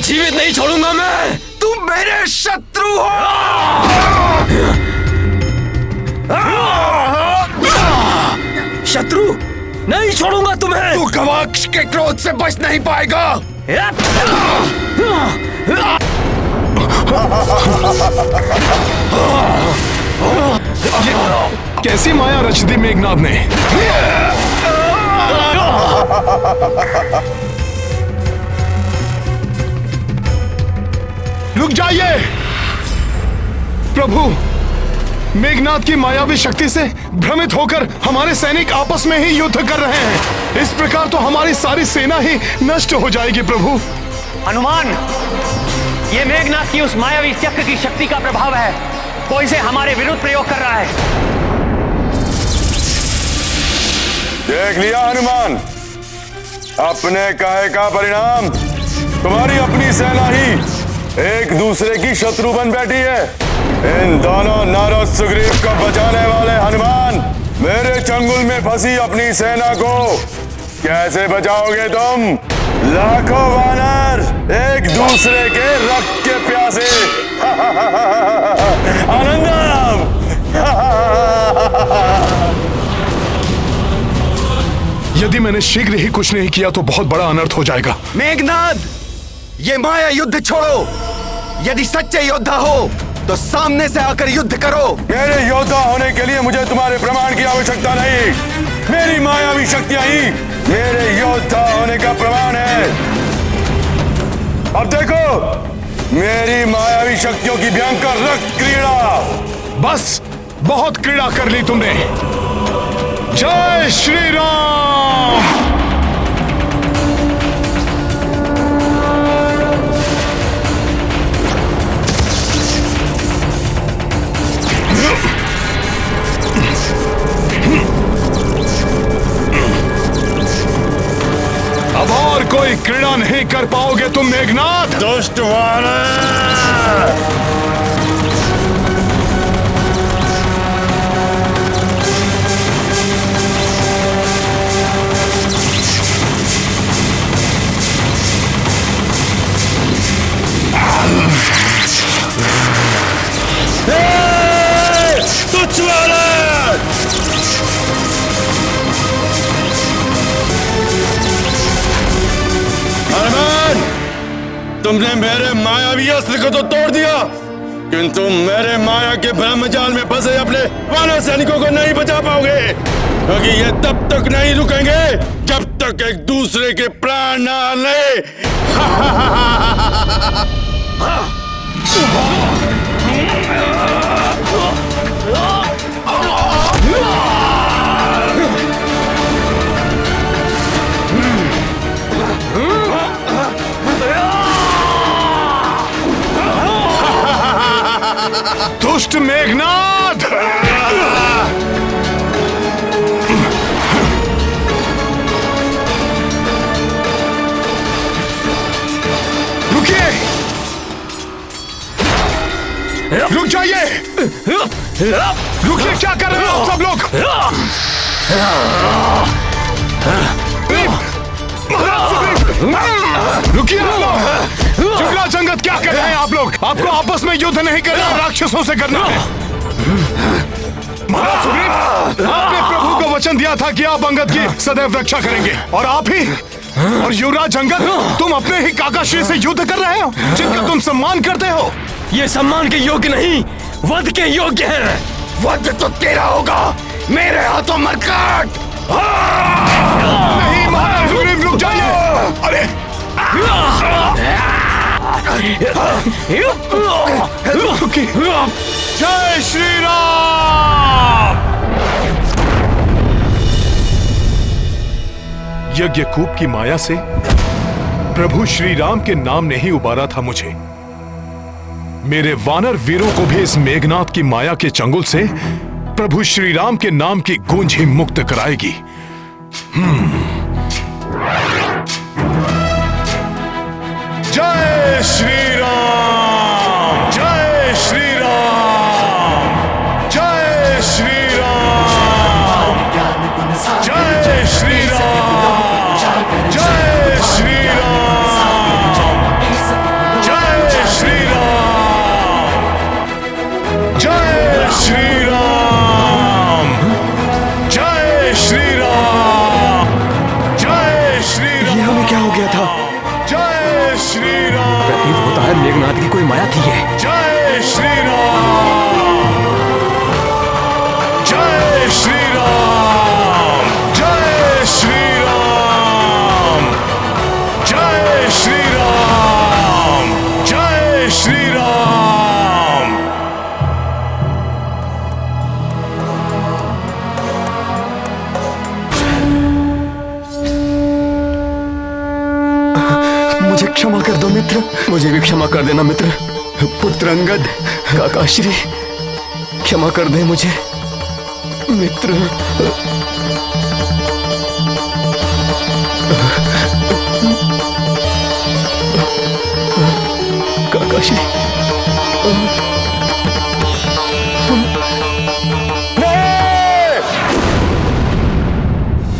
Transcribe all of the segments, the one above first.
जीवित नहीं छोड़ूंगा मैं। तुम मेरे शत्रु हो। शत्रु नहीं छोड़ूंगा तुम्हें। तू गवाक्ष के क्रोध से बच नहीं पाएगा। कैसी माया रच दी मेघनाद ने। रुक जाइए प्रभु, मेघनाद की मायावी शक्ति से भ्रमित होकर हमारे सैनिक आपस में ही युद्ध कर रहे हैं। इस प्रकार तो हमारी सारी सेना ही नष्ट हो जाएगी प्रभु। हनुमान, ये मेघनाद की उस मायावी चक्र की शक्ति का प्रभाव है। वो इसे हमारे विरुद्ध प्रयोग कर रहा है। देख लिया हनुमान, अपने कहे का परिणाम। तुम्हारी अपनी सेना ही एक दूसरे की शत्रु बन बैठी है। इन दोनों नारद सुग्रीव को बचाने वाले हनुमान, मेरे चंगुल में फंसी अपनी सेना को कैसे बचाओगे तुम? लाखों वानर एक दूसरे के रक्त के प्यासे। आनंदम। यदि मैंने शीघ्र ही कुछ नहीं किया तो बहुत बड़ा अनर्थ हो जाएगा। मेघनाद, ये माया युद्ध छोड़ो। यदि सच्चे योद्धा हो तो सामने से आकर युद्ध करो। मेरे योद्धा होने के लिए मुझे तुम्हारे प्रमाण की आवश्यकता नहीं। मेरी मायावी शक्तियां ही मेरे योद्धा होने का प्रमाण है। अब देखो मेरी मायावी शक्तियों की भयंकर रक्त क्रीड़ा। बस बहुत क्रीड़ा कर ली तुमने। जय श्री राम। अब और कोई क्रीड़ा नहीं कर पाओगे तुम मेघनाद। दुष्ट वानर। तुच्छ वानर। हनुमान, तुमने मेरे मायावी अस्त्र को तो तोड़ दिया, किंतु मेरे माया के ब्रह्मजाल में फंसे अपने वानर सैनिकों को नहीं बचा पाओगे, क्योंकि ये तब तक नहीं रुकेंगे जब तक एक दूसरे के प्राण न ले। दुष्ट मेघनाद। रुकिए, रुक जाइए। रुकिए, क्या कर रहे हो सब लोग? रुकिए आप लोग। युवराज अंगद, क्या कर रहे हैं आप लोग? आपको आपस में युद्ध नहीं करना, राक्षसों से करना है। महाराज सुग्रीव, आपने प्रभु को वचन दिया था कि आप अंगद की सदैव रक्षा करेंगे, और आप ही और युवराज अंगद तुम अपने ही काकाश्री से युद्ध कर रहे हो, जिनका तुम सम्मान करते हो। ये सम्मान के योग्य नहीं, वध के योग्य है। वध तो तेरा होगा, मेरे हाथों मरकट। नहीं महाराज सुग्रीव, रुक जाइए। अरे जय श्री राम। यज्ञकूप की माया से प्रभु श्री राम के नाम ने ही उबारा था मुझे। मेरे वानर वीरों को भी इस मेघनाद की माया के चंगुल से प्रभु श्री राम के नाम की गूंज ही मुक्त कराएगी। जय श्री राम, जय श्री राम, जय श्री राम, जय श्री राम, जय श्री राम। माया थी ये। जय श्री राम, जय श्री राम, जय श्री राम, जय श्री राम, जय श्री राम। मुझे क्षमा कर दो मित्र, मुझे भी क्षमा कर देना मित्र। पुत्र अंगद, काका श्री, क्षमा कर दे मुझे मित्र। काका श्री,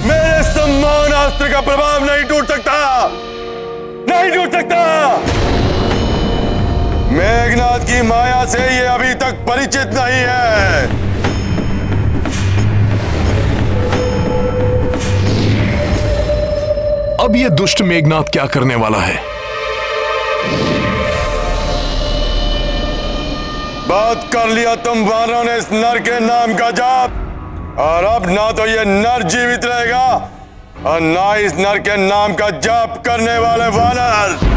मेरे सम्मान अस्त्र का प्रभाव नहीं टूट सकता, नहीं टूट सकता। मेघनाथ की माया से ये अभी तक परिचित नहीं है। अब ये दुष्ट मेघनाथ क्या करने वाला है? बात कर लिया तुम वानरों ने इस नर के नाम का जाप, और अब ना तो ये नर जीवित रहेगा और ना इस नर के नाम का जाप करने वाले वानर।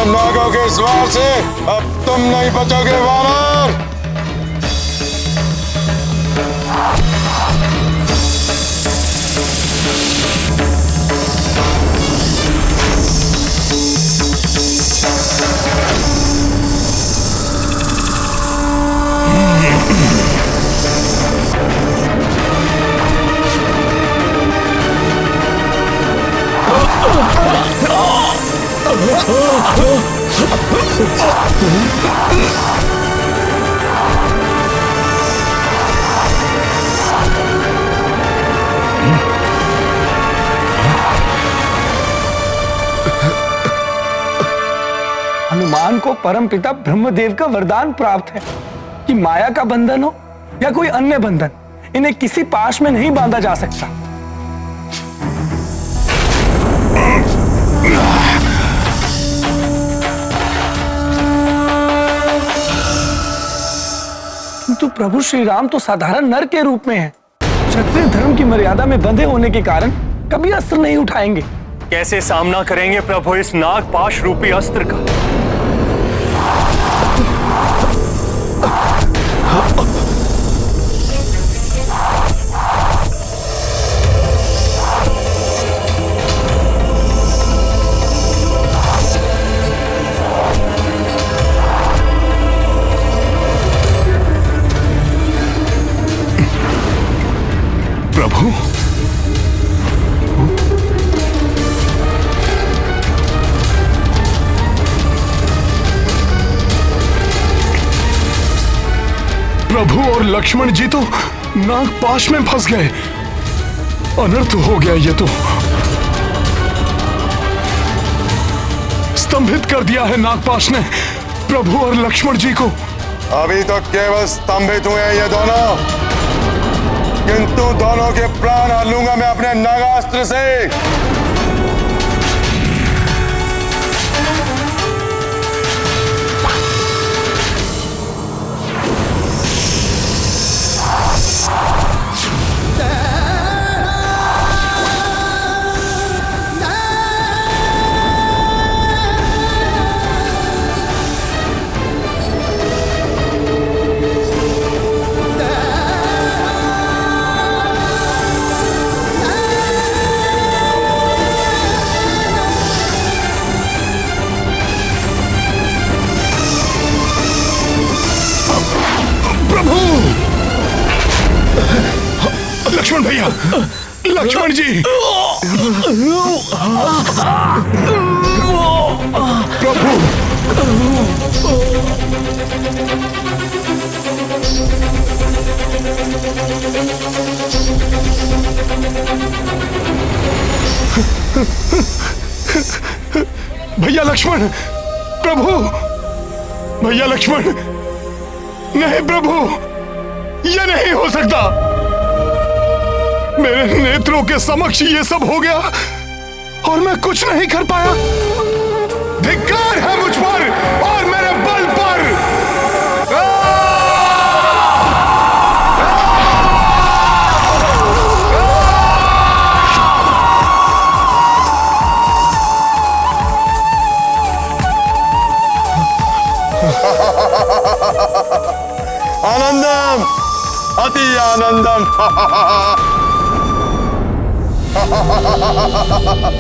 नागों के स्वार से अब तुम नहीं बचोगे वानर। हनुमान को परमपिता ब्रह्मदेव का वरदान प्राप्त है कि माया का बंधन हो या कोई अन्य बंधन, इन्हें किसी पाश में नहीं बांधा जा सकता। किंतु प्रभु श्री राम तो साधारण नर के रूप में है। क्षत्रिय धर्म की मर्यादा में बंधे होने के कारण कभी अस्त्र नहीं उठाएंगे। कैसे सामना करेंगे प्रभु इस नागपाश रूपी अस्त्र का? प्रभु, प्रभु और लक्ष्मण जी तो नागपाश में फंस गए। अनर्थ हो गया, ये तो स्तंभित कर दिया है नागपाश ने प्रभु और लक्ष्मण जी को। अभी तो केवल स्तंभित हुए हैं ये दोनों, किंतु दोनों के प्राण हर लूंगा मैं अपने नागास्त्र से। भैया, लक्ष्मण जी। प्रभु, भैया लक्ष्मण, प्रभु, भैया लक्ष्मण, नहीं प्रभु, यह नहीं हो सकता। मेरे नेत्रों के समक्ष ये सब हो गया और मैं कुछ नहीं कर पाया। धिक्कार है मुझ पर और मेरे बल पर। आनंदम, अति आनंदम।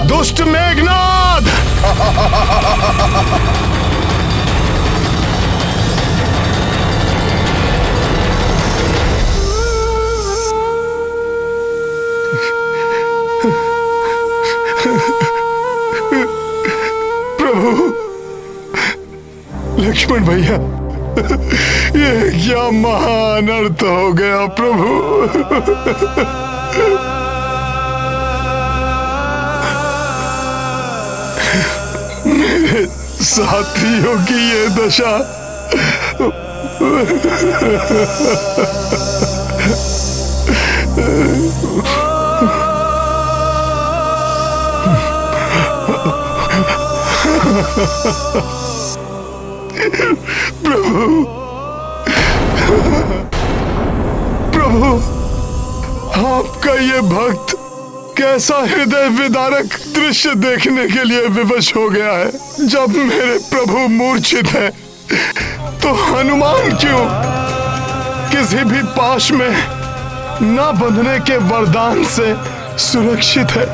दुष्ट मेघनाद, प्रभु, लक्ष्मण भैया, ये क्या महान अर्थ हो गया प्रभु। मेरे साथियों की ये दशा। प्रभु, प्रभु, आपका ये भक्त कैसा हृदय विदारक दृश्य देखने के लिए विवश हो गया है। जब मेरे प्रभु मूर्छित हैं, तो हनुमान क्यों किसी भी पाश में न बंधने के वरदान से सुरक्षित है।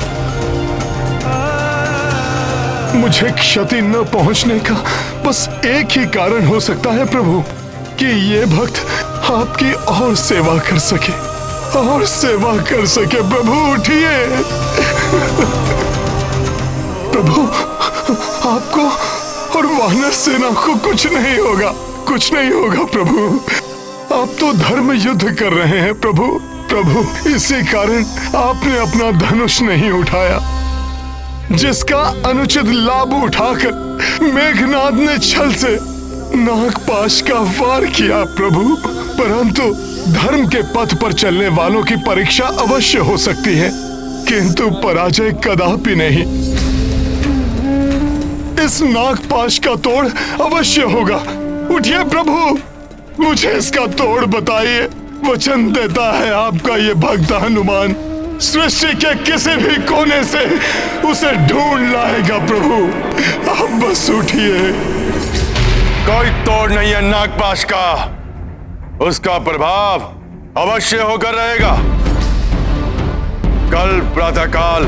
मुझे क्षति न पहुंचने का बस एक ही कारण हो सकता है प्रभु, कि ये भक्त आपकी और सेवा कर सके, और सेवा कर सके। प्रभु उठिए। प्रभु, आपको और वानर सेना को कुछ नहीं होगा, कुछ नहीं होगा प्रभु। आप तो धर्म युद्ध कर रहे हैं प्रभु। प्रभु, इसी कारण आपने अपना धनुष नहीं उठाया, जिसका अनुचित लाभ उठाकर मेघनाद ने छल से नागपाश का वार किया प्रभु। परंतु धर्म के पथ पर चलने वालों की परीक्षा अवश्य हो सकती है, किंतु पराजय कदापि नहीं। इस नागपाश का तोड़ अवश्य होगा। उठिए प्रभु, मुझे इसका तोड़ बताइए। वचन देता है आपका ये भक्त हनुमान सृष्टि के किसी भी कोने से उसे ढूंढ लाएगा प्रभु। आप बस उठिए। कोई तोड़ नहीं है नागपाश का, उसका प्रभाव अवश्य होकर रहेगा। कल प्रातःकाल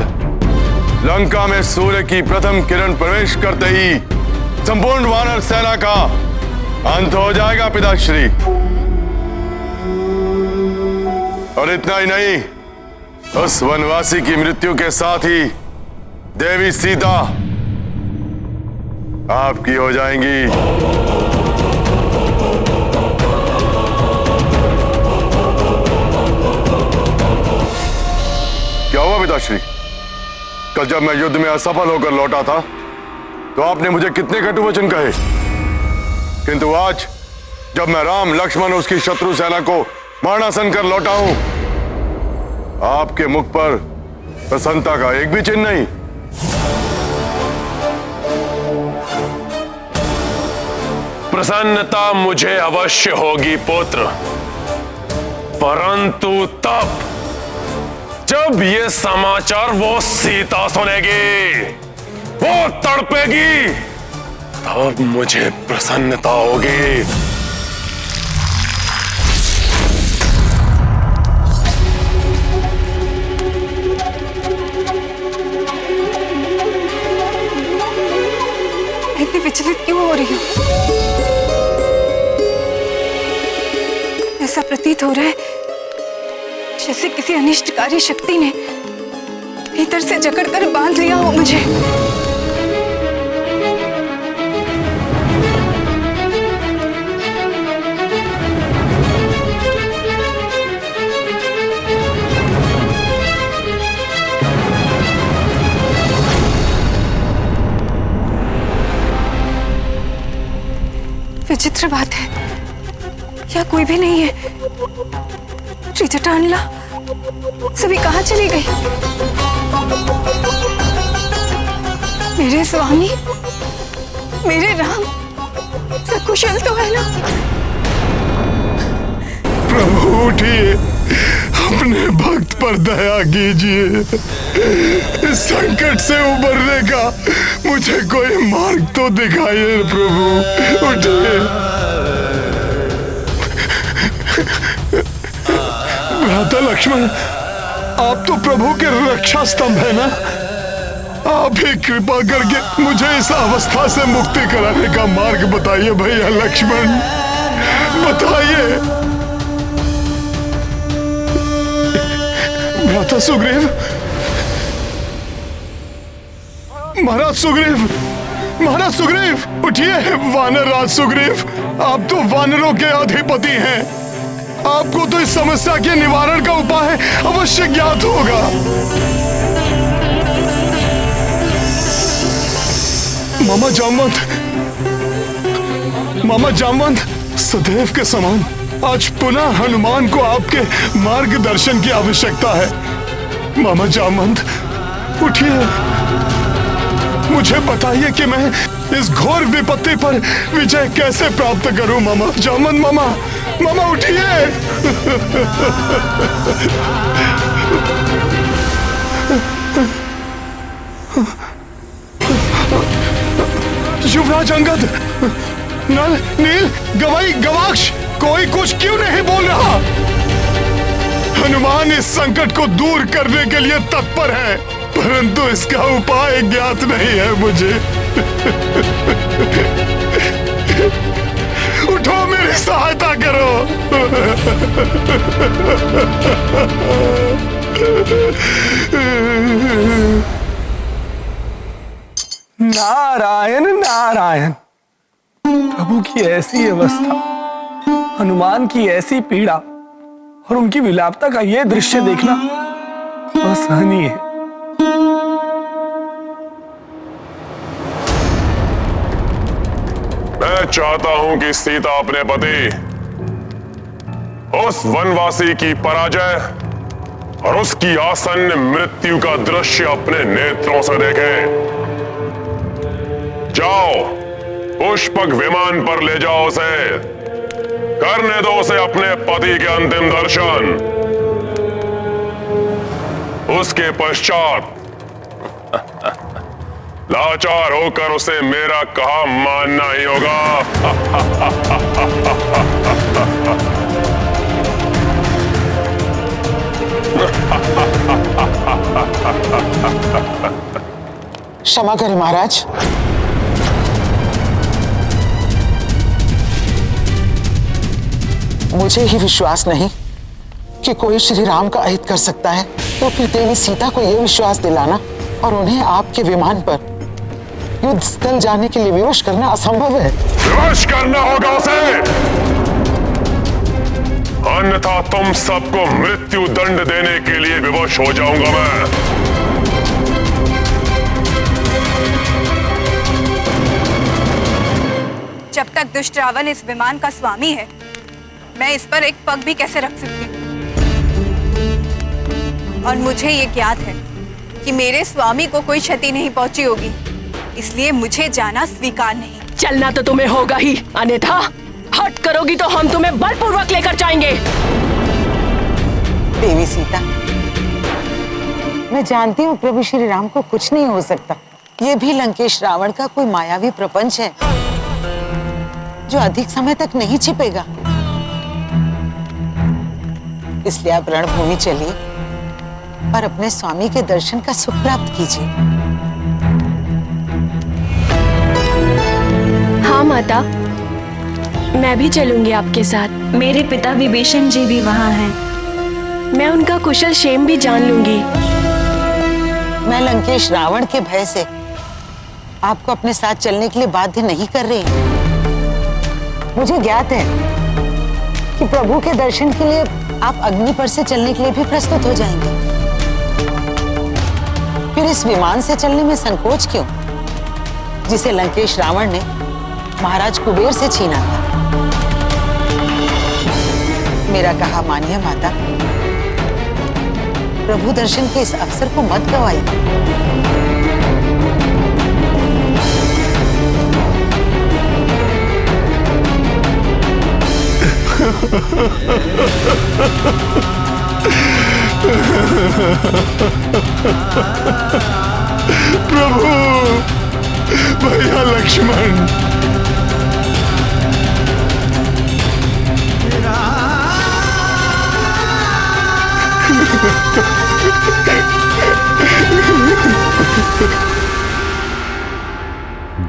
लंका में सूर्य की प्रथम किरण प्रवेश करते ही संपूर्ण वानर सेना का अंत हो जाएगा पिताश्री। और इतना ही नहीं, उस वनवासी की मृत्यु के साथ ही देवी सीता आपकी हो जाएंगी। क्या हुआ पिताश्री? कल जब मैं युद्ध में असफल होकर लौटा था, तो आपने मुझे कितने कटु वचन कहे, किंतु आज जब मैं राम लक्ष्मण उसकी शत्रु सेना को मारणासन कर लौटा हूं, आपके मुख पर प्रसन्नता का एक भी चिन्ह नहीं। प्रसन्नता मुझे अवश्य होगी पुत्र, परंतु तब जब ये समाचार वो सीता सुनेगी, वो तड़पेगी, तब मुझे प्रसन्नता होगी। इतनी विचलित क्यों हो रही हो? ऐसा प्रतीत हो रहा है जैसे किसी अनिष्टकारी शक्ति ने भीतर से जकड़कर बांध लिया हो मुझे। विचित्र बात है, यहाँ कोई भी नहीं है। त्रिजटानला सभी कहाँ चली गई? मेरे स्वामी, मेरे राम सकुशल तो है ना? प्रभु उठिए, अपने भक्त पर दया कीजिए। इस संकट से उबरने का मुझे कोई मार्ग तो दिखाइए प्रभु, उठिए। भ्राता लक्ष्मण, आप तो प्रभु के रक्षा स्तंभ है ना, आप ही कृपा करके मुझे इस अवस्था से मुक्ति कराने का मार्ग बताइए भैया लक्ष्मण, बताइए। भ्राता सुग्रीव, महाराज सुग्रीव, महाराज सुग्रीव उठिए। वानर राज सुग्रीव, आप तो वानरों के अधिपति हैं, आपको तो इस समस्या के निवारण का उपाय अवश्य ज्ञात होगा। मामा जामवंत, मामा जामवंत, सदैव के समान आज पुनः हनुमान को आपके मार्गदर्शन की आवश्यकता है। मामा जामवंत उठिए, मुझे बताइए कि मैं इस घोर विपत्ति पर विजय कैसे प्राप्त करूं। मामा जामवंत, मामा, मामा उठिए। युवराज अंगद, नल, नील, गवाई, गवाक्ष, कोई कुछ क्यों नहीं बोल रहा? हनुमान इस संकट को दूर करने के लिए तत्पर है, परंतु इसका उपाय ज्ञात नहीं है मुझे। उठो, मेरी सहायता करो। नारायण नारायण। प्रभु की ऐसी अवस्था, हनुमान की ऐसी पीड़ा और उनकी विलापता का यह दृश्य देखना असहनीय है। मैं चाहता हूं कि सीता अपने पति उस वनवासी की पराजय और उसकी आसन्न मृत्यु का दृश्य अपने नेत्रों से देखे। जाओ, पुष्पक विमान पर ले जाओ उसे, करने दो उसे अपने पति के अंतिम दर्शन। उसके पश्चात लाचार होकर उसे मेरा कहा मानना ही होगा। क्षमा करें महाराज, मुझे ही विश्वास नहीं कि कोई श्री राम का अहित कर सकता है, तो फिर देवी सीता को यह विश्वास दिलाना और उन्हें आपके विमान पर युद्ध स्थल जाने के लिए विवश करना असंभव है। विवश करना होगा उसे, अन्यथा तुम सबको मृत्यु दंड देने के लिए विवश हो जाऊंगा मैं। जब तक दुष्ट रावण इस विमान का स्वामी है, मैं इस पर एक पग भी कैसे रख सकती हूँ? और मुझे ये ज्ञात है कि मेरे स्वामी को कोई क्षति नहीं पहुंची होगी, इसलिए मुझे जाना स्वीकार नहीं। चलना तो तुम्हें होगा ही, अन्यथा हट करोगी तो हम तुम्हें बलपूर्वक लेकर जाएंगे। देवी सीता, मैं जानती हूँ प्रभु श्री राम को कुछ नहीं हो सकता। ये भी लंकेश रावण का कोई मायावी प्रपंच है जो अधिक समय तक नहीं छिपेगा। इसलिए आप रणभूमि चलिए और अपने स्वामी के दर्शन का सुख प्राप्त कीजिए। हाँ माता, मैं भी चलूंगी आपके साथ। मेरे पिता विभीषण जी भी वहाँ हैं। मैं उनका कुशल क्षेम भी जान लूंगी। मैं लंकेश रावण के भय से आपको अपने साथ चलने के लिए बाध्य नहीं कर रही। मुझे ज्ञात है कि प्रभु के दर्शन के लिए आप अग्नि पर से चलने के लिए भी प्रस्तुत हो जाएंगे। फिर इस विमान से चलने में संकोच क्यों, जिसे लंकेश रावण ने महाराज कुबेर से छीना था? मेरा कहा मानिए माता, प्रभु दर्शन के इस अवसर को मत गवाइए। प्रभु, भैया लक्ष्मण,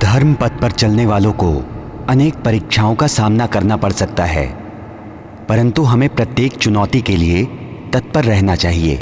धर्म पथ पर चलने वालों को अनेक परीक्षाओं का सामना करना पड़ सकता है, परंतु हमें प्रत्येक चुनौती के लिए तत्पर रहना चाहिए।